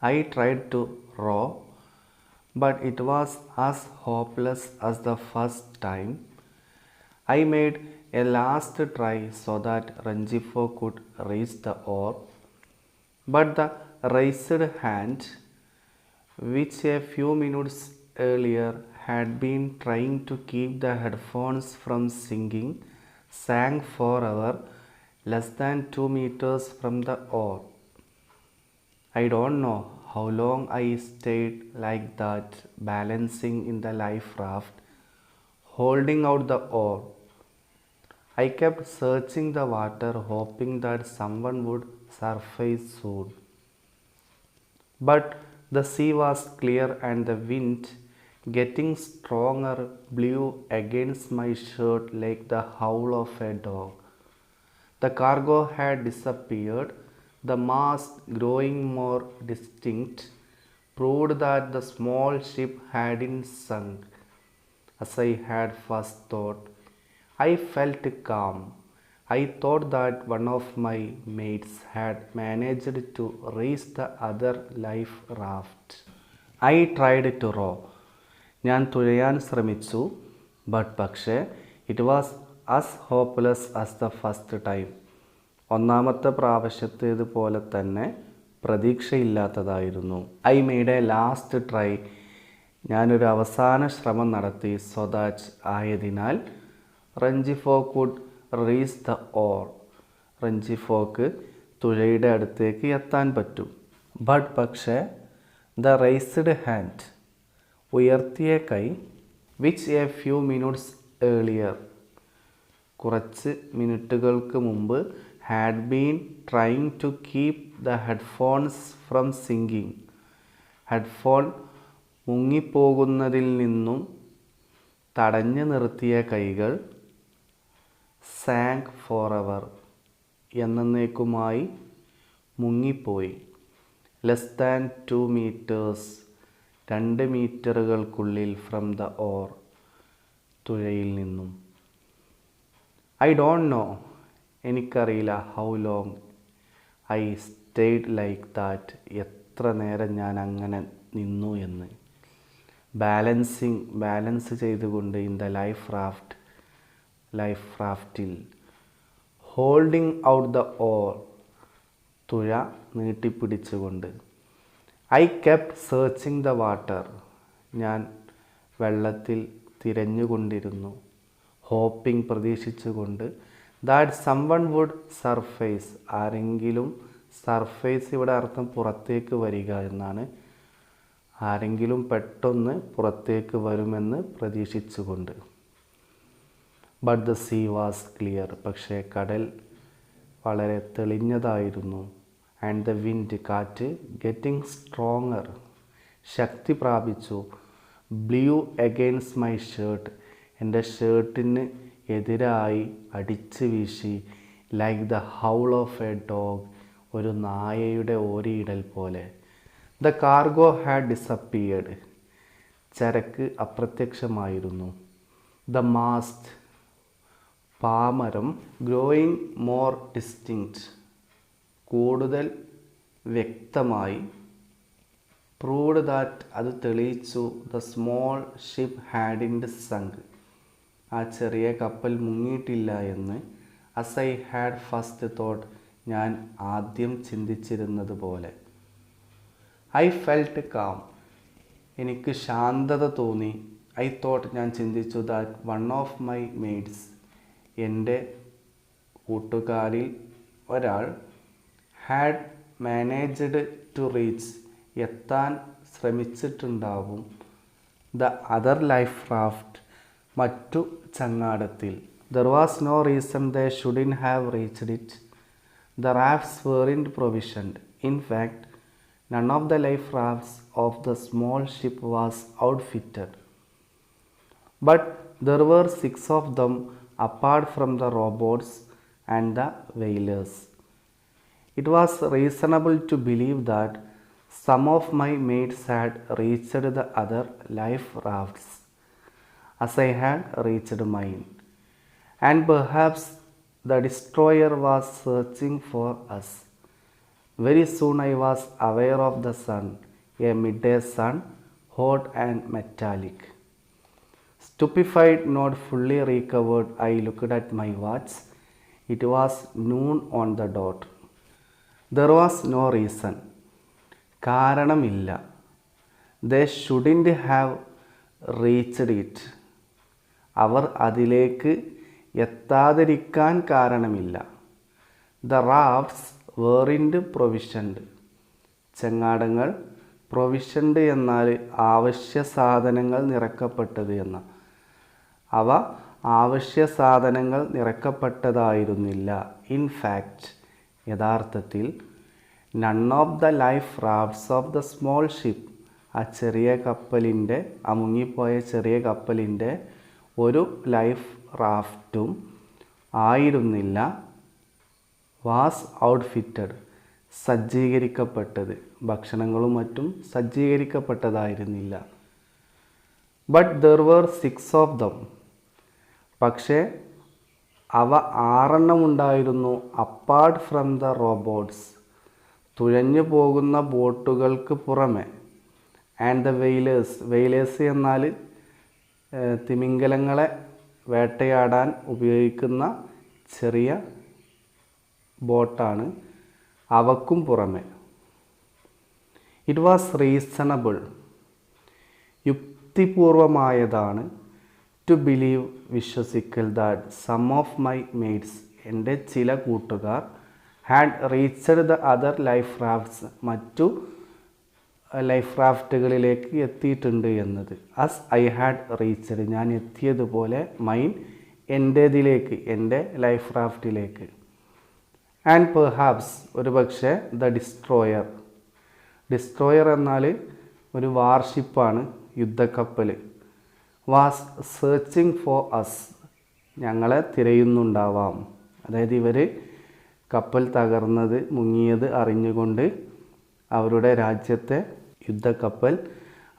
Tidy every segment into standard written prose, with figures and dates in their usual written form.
I tried to row, but it was as hopeless as the first time. I made a last try so that Ranjifo could reach the oar, but the raised hand, which a few minutes earlier had been trying to keep the headphones from singing, sang forever less than 2 meters from the oar. I don't know how long I stayed like that, balancing in the life raft, holding out the oar. I kept searching the water, hoping that someone would surface soon. But the sea was clear and the wind, getting stronger, blew against my shirt like the howl of a dog. The cargo had disappeared. The mast, growing more distinct, proved that the small ship hadn't sunk, as I had first thought. I felt calm. I thought that one of my mates had managed to raise the other life raft. I tried to row. ഞാൻ തുഴയാൻ ശ്രമിച്ചു, പക്ഷേ it was as hopeless as the first time. ഒന്നാമത്തെ പ്രാവശ്യത്തേതുപോലെ തന്നെ പ്രതീക്ഷയില്ലാത്തതായിരുന്നു. I made a last try. ഞാനൊരു അവസാന ശ്രമം നടത്തി. സോ ദാറ്റ് ആയതിനാൽ Rengifo could reach the oar. റഞ്ചിഫോക്ക് തുഴയുടെ അടുത്തേക്ക് എത്താൻ പറ്റും. പക്ഷേ ദ റൈസ്ഡ് ഹാൻഡ്, ഉയർത്തിയ കൈ, which a few minutes earlier, കുറച്ച് മിനിറ്റുകൾക്ക് മുമ്പ്, had been trying to keep the headphones from singing. Headphone മുങ്ങിപ്പോകുന്നതിൽ നിന്നും തടഞ്ഞു നിർത്തിയ കൈകൾ, സാങ്ക് ഫോറെവർ, എന്നേക്കുമായി മുങ്ങിപ്പോയി. ലെസ് ദാൻ 2 meters, 2 മീറ്ററുകൾക്കുള്ളിൽ, ഫ്രം ദ ഓർ, തുഴയിൽ നിന്നും. ഐ ഡോണ്ട് നോ, എനിക്കറിയില്ല, how long I stayed like that, എത്ര നേരം ഞാൻ അങ്ങനെ നിന്നു എന്ന്. ബാലൻസ് ചെയ്തുകൊണ്ട് ഇൻ ദ ലൈഫ് റാഫ്റ്റിൽ, ഹോൾഡിങ് ഔട്ട് ദ ഓർ, തുഴ നീട്ടിപ്പിടിച്ചുകൊണ്ട്. I kept searching the water, ഞാൻ വെള്ളത്തിൽ തിരഞ്ഞുകൊണ്ടിരുന്നു. ഹോപ്പിംഗ്, പ്രതീക്ഷിച്ചുകൊണ്ട്. ദാറ്റ് സംവൺ വുഡ് സർഫേസ്, ആരെങ്കിലും, സർഫേസ് ഇവിടെ അർത്ഥം പുറത്തേക്ക് വരിക എന്നാണ്. ആരെങ്കിലും പെട്ടെന്ന് പുറത്തേക്ക് വരുമെന്ന് പ്രതീക്ഷിച്ചുകൊണ്ട്. But the sea was clear, പക്ഷേ കടൽ വളരെ തെളിഞ്ഞതായിരുന്നു. ആൻഡ് ദ വിൻഡ്, കാറ്റ്, ഗെറ്റിംഗ് സ്ട്രോങ്ങർ, ശക്തി പ്രാപിച്ചു. ബ്ലൂ അഗെയിൻസ്റ്റ് മൈ ഷർട്ട്, എൻ്റെ ഷർട്ടിന് എതിരായി അടിച്ചു വീശി. Like the howl of a dog, ഒരു നായയുടെ ഓരിയിടൽ പോലെ. ദ കാർഗോ ഹാഡ് ഡിസപ്പിയർഡ്, ചരക്ക് അപ്രത്യക്ഷമായിരുന്നു. ദ മാസ്റ്റ്, പാമരം, ഗ്രോയിങ് മോർ ഡിസ്റ്റിങ്ക്റ്റ്, കൂടുതൽ വ്യക്തമായി. പ്രൂവ്ഡ് ദാറ്റ്, അത് തെളിയിച്ചു. The small ship hadn't sunk, ആ ചെറിയ കപ്പൽ മുങ്ങിയിട്ടില്ല എന്ന്. As I had first thought, ഞാൻ ആദ്യം ചിന്തിച്ചിരുന്നത് പോലെ. ഐ ഫെൽറ്റ് കാം, എനിക്ക് ശാന്തത തോന്നി. ഐ തോട്ട്, ഞാൻ ചിന്തിച്ചു. That one of my mates, എൻ്റെ കൂട്ടുകാരിൽ ഒരാൾ, ഹാഡ് മാനേജ്ഡ് ടു റീച്ച്, എത്താൻ ശ്രമിച്ചിട്ടുണ്ടാവും. ദ അതർ ലൈഫ് റാഫ്റ്റ്, മറ്റു ചങ്ങാടത്തിൽ. There was no reason they shouldn't have reached it. The rafts weren't provisioned. In fact, none of the life rafts of the small ship was outfitted. But there were 6 of them apart from the rowboats and the whalers. It was reasonable to believe that some of my mates had reached the other life rafts as I had reached mine, and perhaps the destroyer was searching for us. Very soon I was aware of the sun, a midday sun, hot and metallic. Stupefied, not fully recovered, I looked at my watch. It was noon on the dot. There was no reason. കാരണമില്ല. They shouldn't have reached it. അവർ അതിലേക്ക് എത്താതിരിക്കാൻ കാരണമില്ല. The rafts weren't provisioned. ചെങ്ങാടങ്ങൾ പ്രൊവിഷൻഡ് എന്നാൽ ആവശ്യ സാധനങ്ങൾ നിറക്കപ്പെട്ടത് എന്ന. അവ ആവശ്യ സാധനങ്ങൾ നിറക്കപ്പെട്ടതായിരുന്നില്ല. In fact, യഥാർത്ഥത്തിൽ, none of the life rafts of the small ship, ആ ചെറിയ കപ്പലിൻ്റെ, ആ മുങ്ങിപ്പോയ ചെറിയ കപ്പലിൻ്റെ ഒരു ലൈഫ് റാഫ്റ്റും ആയിരുന്നില്ല വാസ് ഔട്ട്ഫിറ്റഡ്, സജ്ജീകരിക്കപ്പെട്ടത്, ഭക്ഷണങ്ങളും മറ്റും സജ്ജീകരിക്കപ്പെട്ടതായിരുന്നില്ല. But there were 6 of them, പക്ഷേ അവ 6 ഉണ്ടായിരുന്നു. അപ്പാർട്ട് ഫ്രം ദ റോബോട്ട്സ്, തുഴഞ്ഞു പോകുന്ന ബോട്ടുകൾക്ക് പുറമെ. ആൻഡ് ദ വെയിലേഴ്സ്, വെയിലേഴ്സ് എന്നാൽ തിമിംഗലങ്ങളെ വേട്ടയാടാൻ ഉപയോഗിക്കുന്ന ചെറിയ ബോട്ടാണ്, അവക്കും പുറമെ. ഇറ്റ് വാസ് റീസണബിൾ, യുക്തിപൂർവമായതാണ്, ടു ബിലീവ്, വിശ്വസിക്കൽ, that some of my mates, എൻ്റെ ചില കൂട്ടുകാർ, had reached the other life rafts, മറ്റു ലൈഫ് റാഫ്റ്റുകളിലേക്ക് എത്തിയിട്ടുണ്ട് എന്നത്. അസ് ഐ ഹാഡ് റീച്ച്ഡ്, ഞാൻ എത്തിയതുപോലെ, മൈൻ, എൻ്റേതിലേക്ക്, എൻ്റെ ലൈഫ് റാഫ്റ്റിലേക്ക്. ആൻഡ് പെർഹാപ്സ്, ഒരു പക്ഷേ, ദ ഡിസ്ട്രോയർ, ഡിസ്ട്രോയർ എന്നാൽ ഒരു വാർഷിപ്പാണ്, യുദ്ധക്കപ്പൽ, വാസ് സെർച്ചിങ് ഫോർ അസ്, ഞങ്ങളെ തിരയുന്നുണ്ടാവാം. അതായത് ഇവർ കപ്പൽ തകർന്നത്, മുങ്ങിയത് അറിഞ്ഞുകൊണ്ട് അവരുടെ രാജ്യത്തെ യുദ്ധക്കപ്പൽ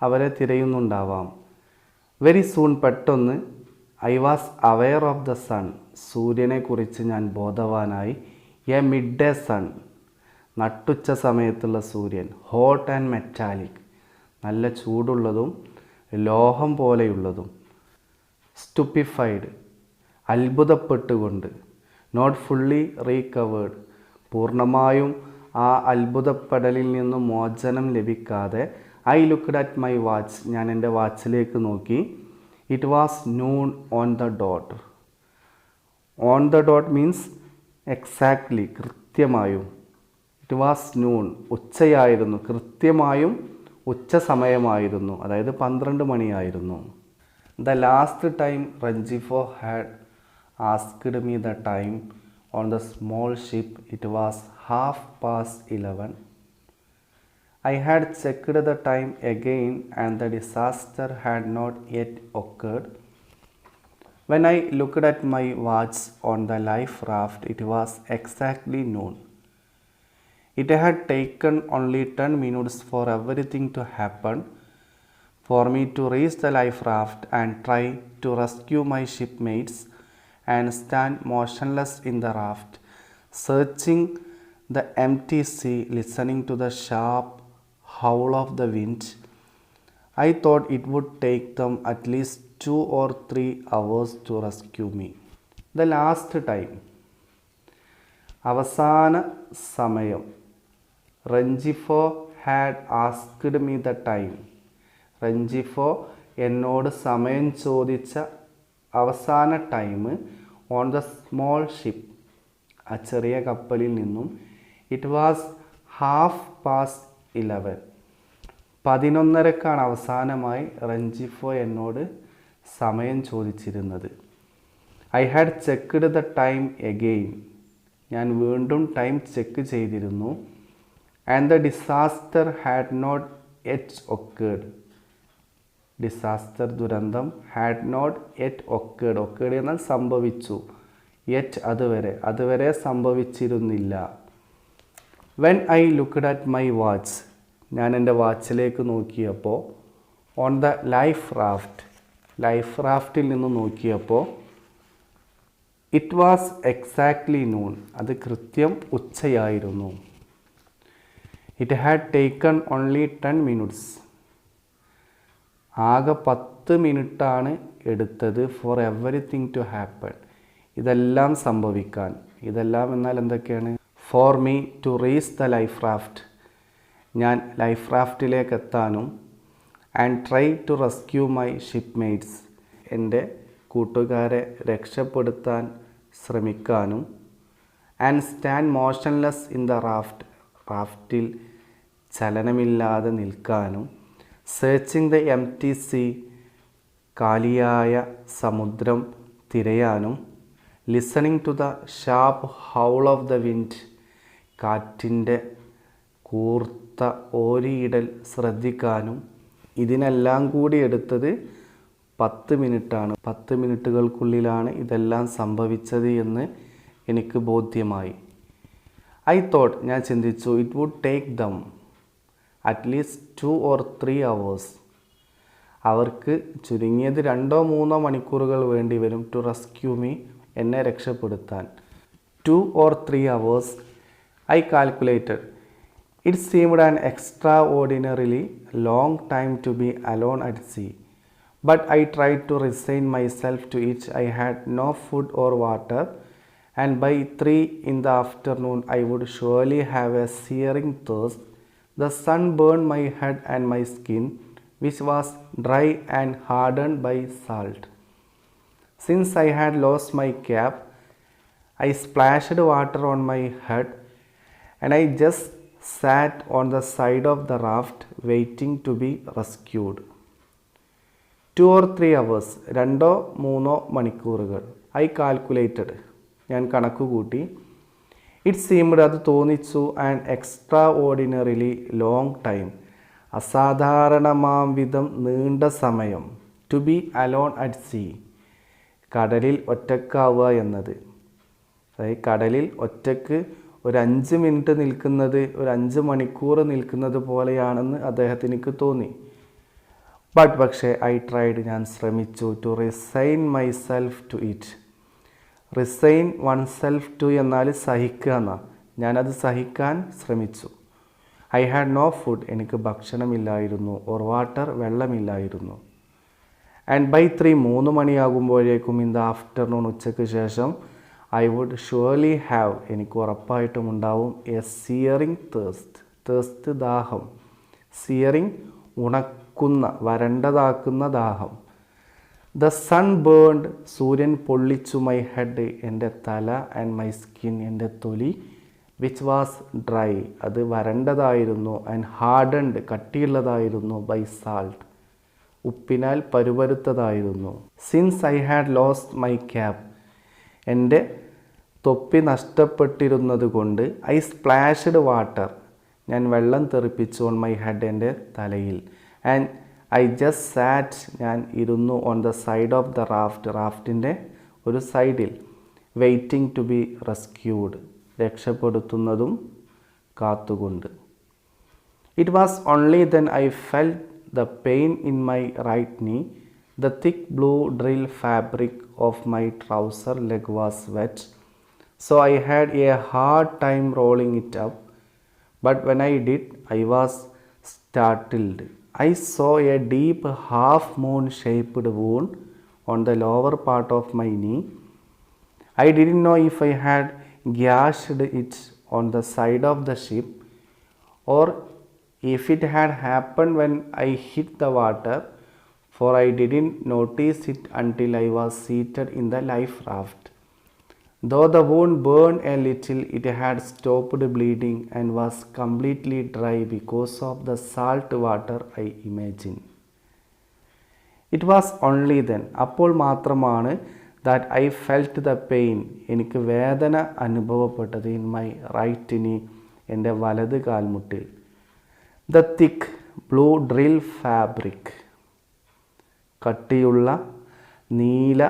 അവരെ തിരയുന്നുണ്ടാവാം. വെരി സൂൺ, പെട്ടെന്ന്, I was aware of the sun, സൂര്യനെക്കുറിച്ച് ഞാൻ ബോധവാനായി. എ മിഡ് ഡേ സൺ, നട്ടുച്ച സമയത്തുള്ള സൂര്യൻ. ഹോട്ട് ആൻഡ് മെറ്റാലിക്, നല്ല ചൂടുള്ളതും ലോഹം പോലെയുള്ളതും. സ്റ്റുപ്പിഫൈഡ്, അത്ഭുതപ്പെട്ടുകൊണ്ട്. നോട്ട് ഫുള്ളി റീകവേർഡ്, പൂർണ്ണമായും ആ അത്ഭുതപ്പെടലിൽ നിന്നും മോചനം ലഭിക്കാതെ. I looked at my watch, ഞാൻ എൻ്റെ വാച്ചിലേക്ക് നോക്കി. It was noon on the dot. On the dot means exactly, കൃത്യമായും. ഇറ്റ് വാസ് നൂൺ, ഉച്ചയായിരുന്നു, കൃത്യമായും ഉച്ച സമയമായിരുന്നു, അതായത് 12 മണിയായിരുന്നു. The last time Rengifo had asked me the time on the small ship, it was 11:30. I had checked the time again and the disaster had not yet occurred. When I looked at my watch on the life raft, it was exactly noon. It had taken only 10 minutes for everything to happen, for me to reach the life raft and try to rescue my shipmates and stand motionless in the raft, searching the empty sea, listening to the sharp howl of the wind. I thought it would take them at least 2 or 3 hours to rescue me. The last time, അവസാന സമയം. Rengifo had asked me the time. Rengifo എന്നോട് സമയം ചോദിച്ച അവസാന time. On the small ship, ആ ചെറിയ കപ്പലിൽ നിന്നും. It was 11:30. 11:30 അവസാനമായി റഞ്ജിഫോ എന്നോട് സമയം ചോദിച്ചിരുന്നത്. I had checked the time again. ഞാൻ വീണ്ടും ടൈം ചെക്ക് ചെയ്തിരുന്നു. And the disaster had not yet occurred. Disaster, ദുരന്തം. Had not yet occurred. Occurred എന്നാൽ സംഭവിച്ചു. യെറ്റ്, അതുവരെ സംഭവിച്ചിരുന്നില്ല. When I looked at my watch, ഞാൻ എൻ്റെ വാച്ചിലേക്ക് നോക്കിയപ്പോൾ. ഓൺ ദ ലൈഫ് റാഫ്റ്റിൽ നിന്ന് നോക്കിയപ്പോൾ. It was exactly noon. അത് കൃത്യം ഉച്ചയായിരുന്നു. It had taken only 10 minutes. ആകെ 10 മിനിറ്റാണ് എടുത്തത് ഫോർ എവറിത്തിങ് ടു ഹാപ്പൺ. ഇതെല്ലാം സംഭവിക്കാൻ. ഇതെല്ലാം എന്നാൽ എന്തൊക്കെയാണ്? For me to reach the life raft, ഞാൻ ലൈഫ് റാഫ്റ്റിലേക്ക് എത്താനും, and try to rescue my shipmates, എൻ്റെ കൂട്ടുകാരെ രക്ഷപ്പെടുത്താൻ ശ്രമിക്കാനും, and stand motionless in the raft, റാഫ്റ്റിൽ ചലനമില്ലാതെ നിൽക്കാനും, സെർച്ചിങ് ദ എംപ്റ്റി സീ, കാലിയായ സമുദ്രം തിരയാനും, listening to the sharp howl of the wind, കാറ്റിൻ്റെ കൂർത്ത ഓരിയിടൽ ശ്രദ്ധിക്കാനും. ഇതിനെല്ലാം കൂടി എടുത്തത് 10 മിനിറ്റാണ്. 10 മിനിറ്റുകൾക്കുള്ളിലാണ് ഇതെല്ലാം സംഭവിച്ചത് എന്ന് എനിക്ക് ബോധ്യമായി. ഐ തോട്ട്, ഞാൻ ചിന്തിച്ചു, it would take them at least 2 or 3 hours. അവർക്ക് ചുരുങ്ങിയത് 2-3 മണിക്കൂറുകൾ വേണ്ടി വരും ടു റെസ്ക്യൂ മീ, എന്നെ രക്ഷപ്പെടുത്താൻ. 2 or 3 hours, I calculated. It seemed an extraordinarily long time to be alone at sea. But I tried to resign myself to it. I had no food or water, and by 3 in the afternoon I would surely have a searing thirst. The sun burned my head and my skin, which was dry and hardened by salt. Since I had lost my cap, I splashed water on my head, and I just sat on the side of the raft waiting to be rescued. 2 or 3 hours, 2-3 മണിക്കൂറുകൾ. I calculated, ഞാൻ കണക്ക് കൂട്ടി. It seemed, അത് തോന്നിച്ചു, an extraordinarily long time, അസാധാരണമാം വിധം നീണ്ട സമയം, to be alone at sea, കടലിൽ ഒറ്റക്കാവുക എന്നത്. അതായത് കടലിൽ ഒറ്റക്ക് ഒരു 5 മിനിറ്റ് നിൽക്കുന്നത് ഒരു 5 മണിക്കൂർ നിൽക്കുന്നത് പോലെയാണെന്ന് അദ്ദേഹത്തിന് തോന്നി. പക്ഷേ ഐ ട്രൈഡ്, ഞാൻ ശ്രമിച്ചു, to resign myself to it. Resign oneself to എന്നാൽ സഹിക്കുക എന്നാണ്. ഞാനത് സഹിക്കാൻ ശ്രമിച്ചു. ഐ ഹാഡ് നോ ഫുഡ്, എനിക്ക് ഭക്ഷണമില്ലായിരുന്നു, ഓർ വാട്ടർ, വെള്ളമില്ലായിരുന്നു. ആൻഡ് ബൈ 3 മണിയാകുമ്പോഴേക്കും ഇൻ ദ ആഫ്റ്റർനൂൺ, ഉച്ചയ്ക്ക് ശേഷം, ഐ വുഡ് ഷുവർലി ഹാവ്, എനിക്ക് ഉറപ്പായിട്ടും ഉണ്ടാവും, എ സിയറിങ് തേഴ്സ്റ്റ്, തേഴ്സ്റ്റ് ദാഹം, സിയറിങ് ഉണക്കുന്ന, വരണ്ടതാക്കുന്ന ദാഹം. ദ സൺ ബേൺഡ്, സൂര്യൻ പൊള്ളിച്ചു, മൈ ഹെഡ്, എൻ്റെ തല, ആൻഡ് മൈ സ്കിൻ, എൻ്റെ തൊലി, വിച്ച് വാസ് ഡ്രൈ, അത് വരണ്ടതായിരുന്നു, ആൻഡ് ഹാർഡൻഡ്, കട്ടിയുള്ളതായിരുന്നു, ബൈ സാൾട്ട്, ഉപ്പിനാൽ പരുപരുത്തതായിരുന്നു. Since I had lost my cap, എൻ്റെ തൊപ്പി നഷ്ടപ്പെട്ടിരുന്നത് കൊണ്ട്, ഐ സ്പ്ലാഷ്ഡ് വാട്ടർ, ഞാൻ വെള്ളം തെറിപ്പിച്ചു, ഓൺ മൈ ഹെഡ്, എൻ്റെ തലയിൽ, ആൻഡ് ഐ ജസ്റ്റ് സാറ്റ്, ഞാൻ ഇരുന്നു, on the side of the raft, റാഫ്റ്റിൻ്റെ ഒരു സൈഡിൽ, വെയിറ്റിംഗ് ടു ബി റെസ്ക്യൂഡ്, രക്ഷപ്പെടുത്തുന്നതും കാത്തുകൊണ്ട്. It was only then I felt the pain in my right knee. The thick blue drill fabric of my trouser leg was wet, so I had a hard time rolling it up. But when I did, I was startled. I saw a deep half-moon-shaped wound on the lower part of my knee. I didn't know if I had gashed it on the side of the ship, or if it had happened when I hit the water, for I didn't notice it until I was seated in the life raft. Though the wound burned a little, it had stopped bleeding and was completely dry because of the salt water, I imagine. It was only then, അപ്പോൾ മാത്രമാണ്, that I felt the pain, എനിക്ക് വേദന അനുഭവപ്പെട്ടത്, in my right knee, എൻ്റെ വലത് കാൽമുട്ടിൽ. The thick blue drill fabric, കട്ടിയുള്ള നീല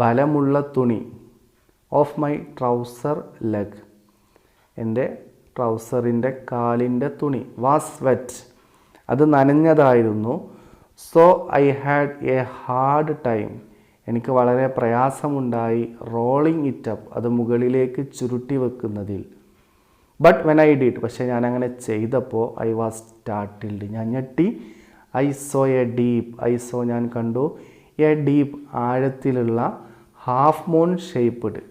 ബലമുള്ള തുണി, ഓഫ് മൈ ട്രൗസർ ലെഗ്, എൻ്റെ ട്രൗസറിൻ്റെ കാലിൻ്റെ തുണി, വാസ് വെറ്റ്, അത് നനഞ്ഞതായിരുന്നു. So I had a hard time, എനിക്ക് വളരെ പ്രയാസമുണ്ടായി, റോളിങ് ഇറ്റ് അപ്പ്, അത് മുകളിലേക്ക് ചുരുട്ടി വെക്കുന്നതിൽ. ബട്ട് വെൻ ഐ ഡിഡ്, പക്ഷേ ഞാൻ അങ്ങനെ ചെയ്തപ്പോൾ ഐ വാസ് സ്റ്റാർട്ടിൽഡ്, ഞാൻ ഞെട്ടി. I saw a deep, I saw ഞാൻ കണ്ടു, എ ഡീപ്പ് ആഴത്തിലുള്ള, ഹാഫ് മൂൺ ഷേപ്പ്ഡ്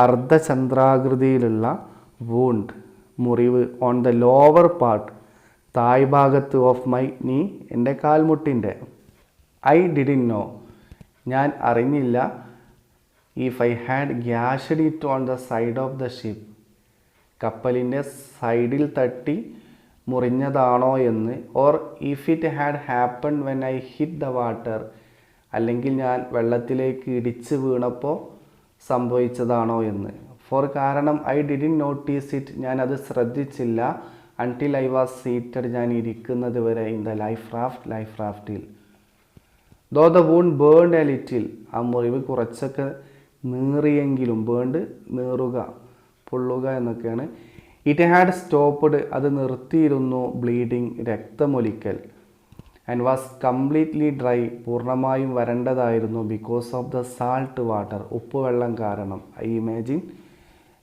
അർദ്ധചന്ദ്രാകൃതിയിലുള്ള, വൂണ്ട് മുറിവ്, ഓൺ ദ ലോവർ പാർട്ട് താഴ്ഭാഗത്ത്, ഓഫ് മൈ നീ എൻ്റെ കാൽമുട്ടിൻ്റെ. ഐ ഡിഡിൻ നോ ഞാൻ അറിഞ്ഞില്ല, if I had ഗ്യാഷ്ഡ് it on the side of the ship കപ്പലിൻ്റെ സൈഡിൽ തട്ടി മുറിഞ്ഞതാണോ എന്ന്, or if it had happen when I hit the water, അല്ലെങ്കിൽ ഞാൻ വെള്ളത്തിലേക്ക് ഇടിച്ച് വീണപ്പോൾ സംഭവിച്ചതാണോ എന്ന്. ഫോർ കാരണം ഐ ഡിഡിൻ നോട്ടീസ് ഇറ്റ് ഞാൻ അത് ശ്രദ്ധിച്ചില്ല, അൺടിൽ ഐ വാസ് സീറ്റഡ് ഞാൻ ഇരിക്കുന്നത് വരെ, ഇൻ ദ ലൈഫ് റാഫ്റ്റിൽ. Though the wound burned a little, ആ മുറിവ് കുറച്ചൊക്കെ നീറിയെങ്കിലും, ബേൺഡ് നീറുക, പൊള്ളുക എന്നൊക്കെയാണ്. ഇറ്റ് ഹാഡ് സ്റ്റോപ്പ്ഡ് അത് നിർത്തിയിരുന്നു, ബ്ലീഡിങ് രക്തമൊലിക്കൽ. ആൻഡ് വാസ് കംപ്ലീറ്റ്ലി ഡ്രൈ പൂർണ്ണമായും വരണ്ടതായിരുന്നു, because of the salt water ഉപ്പുവെള്ളം കാരണം. ഐ ഇമാജിൻ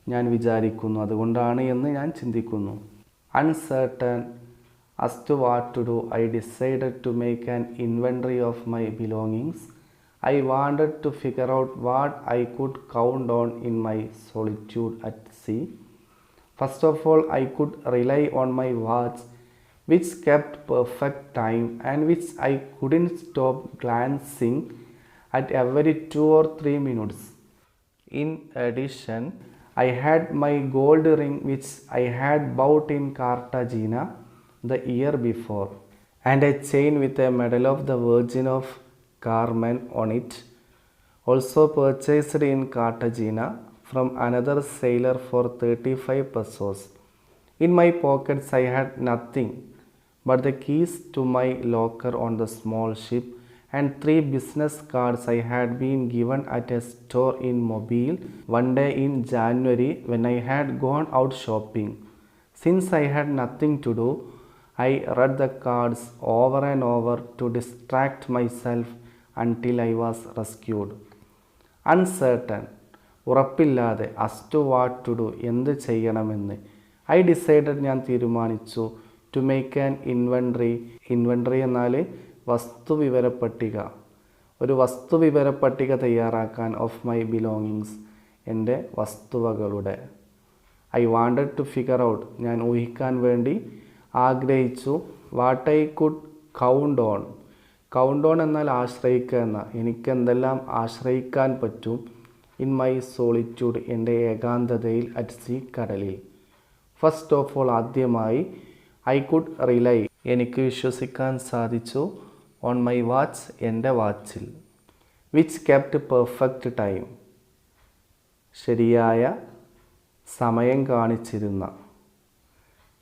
ഞാൻ വിചാരിക്കുന്നു, അതുകൊണ്ടാണ് എന്ന് ഞാൻ ചിന്തിക്കുന്നു. Uncertain as to what to do, I decided to make an inventory of my belongings. I wanted to figure out what I could count on in my solitude at sea. First of all, I could rely on my watch, which kept perfect time and which I couldn't stop glancing at every 2 or 3 minutes. In addition, I had my gold ring, which I had bought in Cartagena the year before, and a chain with a medal of the Virgin of Carmen on it, also purchased in Cartagena from another sailor for 35 pesos. In my pockets I had nothing but the keys to my locker on the small ship and 3 business cards I had been given at a store in Mobile one day in January when I had gone out shopping. Since I had nothing to do, I read the cards over and over to distract myself until I was rescued. Uncertain, ഉറപ്പില്ലാതെ, as to what to do, എന്ത് ചെയ്യണമെന്ന്. I decided ഞാൻ തീരുമാനിച്ചു, to make an inventory എന്നാൽ വസ്തുവിവരപ്പട്ടിക, ഒരു വസ്തുവിവരപ്പട്ടിക തയ്യാറാക്കാൻ, of my belongings എൻ്റെ വസ്തുവകളുടെ. I wanted to figure out ഞാൻ ഊഹിക്കാൻ വേണ്ടി ആഗ്രഹിച്ചു, what I could count on എന്നാൽ ആശ്രയിക്കുക എന്ന, എനിക്ക് എന്തെല്ലാം ആശ്രയിക്കാൻ പറ്റും, ഇൻ മൈ സോളിറ്റ്യൂഡ് എൻ്റെ ഏകാന്തതയിൽ, അറ്റ് സീ കടലിൽ. ഫസ്റ്റ് ഓഫ് ഓൾ ആദ്യമായി, ഐ കുഡ് റിലൈ എനിക്ക് വിശ്വസിക്കാൻ സാധിച്ചു, ഓൺ മൈ വാച്ച് എൻ്റെ വാച്ചിൽ, വിച്ച് കെപ്റ്റ് പെർഫെക്റ്റ് ടൈം ശരിയായ സമയം കാണിച്ചിരുന്ന,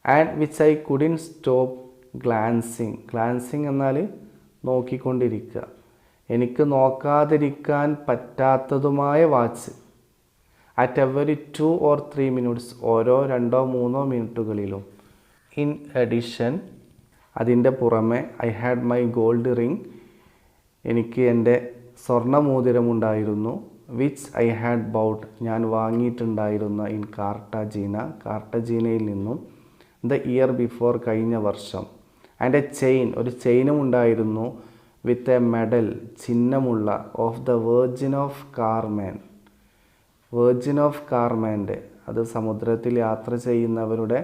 and which I couldn't stop glancing എന്നാൽ നോക്കിക്കൊണ്ടിരിക്കുക, എനിക്ക് നോക്കാതിരിക്കാൻ പറ്റാത്തതുമായ watch, at every 2 or 3 minutes ഓരോ 2-3 മിനിറ്റുകളിലും. ഇൻ അഡീഷൻ അതിൻ്റെ പുറമെ, I had my gold ring എനിക്ക് എൻ്റെ സ്വർണ്ണമോതിരമുണ്ടായിരുന്നു, വിച്ച് ഐ ഹാഡ് ബൗട്ട് ഞാൻ വാങ്ങിയിട്ടുണ്ടായിരുന്ന, ഇൻ കാർട്ടജീനയിൽ നിന്നും, ദ ഇയർ ബിഫോർ കഴിഞ്ഞ വർഷം. ആൻഡ് എ ചെയിൻ ഒരു ചെയിനും ഉണ്ടായിരുന്നു, വിത്ത് എ മെഡൽ ചിഹ്നമുള്ള, ഓഫ് ദ വെർജിൻ ഓഫ് കാർമാൻ്റെ അത് സമുദ്രത്തിൽ യാത്ര ചെയ്യുന്നവരുടെ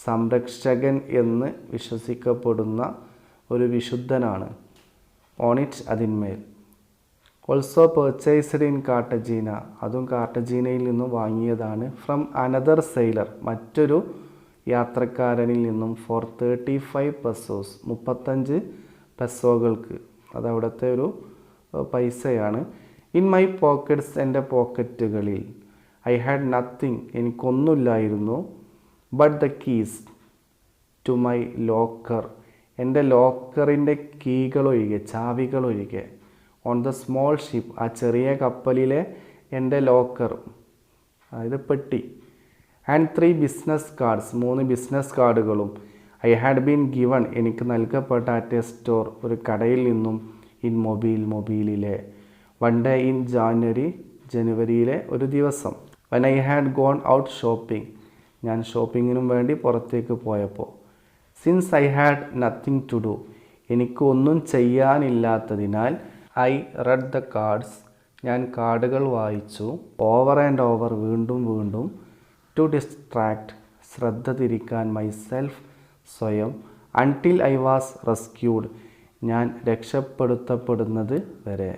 സംരക്ഷകൻ എന്ന് വിശ്വസിക്കപ്പെടുന്ന ഒരു വിശുദ്ധനാണ്. ഓൺ ഇറ്റ് അതിന്മേൽ. ഓൾസോ പർച്ചേസ്ഡ് ഇൻ കാർട്ടജീന അതും കാർട്ടജീനയിൽ നിന്നും വാങ്ങിയതാണ്. ഫ്രം അനദർ സെയിലർ മറ്റൊരു യാത്രക്കാരനിൽ നിന്നും, ഫോർ 35 pesos 35 പെസോകൾക്ക്, അതവിടുത്തെ ഒരു പൈസയാണ്. ഇൻ മൈ പോക്കറ്റ്സ് എൻ്റെ പോക്കറ്റുകളിൽ, ഐ ഹാഡ് നത്തിങ് എനിക്കൊന്നുമില്ലായിരുന്നു, but the keys to my locker എൻ്റെ ലോക്കറിൻ്റെ കീകളൊഴികെ ചാവികളൊഴികെ, ഓൺ ദ സ്മോൾ ഷിപ്പ് ആ ചെറിയ കപ്പലിലെ എൻ്റെ ലോക്കർ അതായത് പെട്ടി, ആൻഡ് 3 ബിസിനസ് കാർഡ്സ് 3 ബിസിനസ് കാർഡുകളും, ഐ ഹാഡ് ബീൻ ഗിവൺ എനിക്ക് നൽകപ്പെട്ട, അറ്റ് എ സ്റ്റോർ ഒരു കടയിൽ നിന്നും, ഇൻ മൊബീലിലെ, വൺ ഡേ ഇൻ ജനുവരിയിലെ ഒരു ദിവസം, when I had gone out shopping ഞാൻ ഷോപ്പിങ്ങിനും വേണ്ടി പുറത്തേക്ക് പോയപ്പോൾ. Since I had nothing to do, എനിക്ക് ഒന്നും ചെയ്യാനില്ലാത്തതിനാൽ ഐ റെഡ് ദ കാർഡ്സ്, ഞാൻ കാർഡുകൾ വായിച്ചു. ഓവർ ആൻഡ് ഓവർ, വീണ്ടും വീണ്ടും. ടു ഡിസ്ട്രാക്ട്, ശ്രദ്ധ തിരിക്കാൻ. മൈസെൽഫ്, സ്വയം. അൺടിൽ ഐ വാസ് റെസ്ക്യൂഡ്, ഞാൻ രക്ഷപ്പെടുത്തപ്പെടുന്നത് വരെ.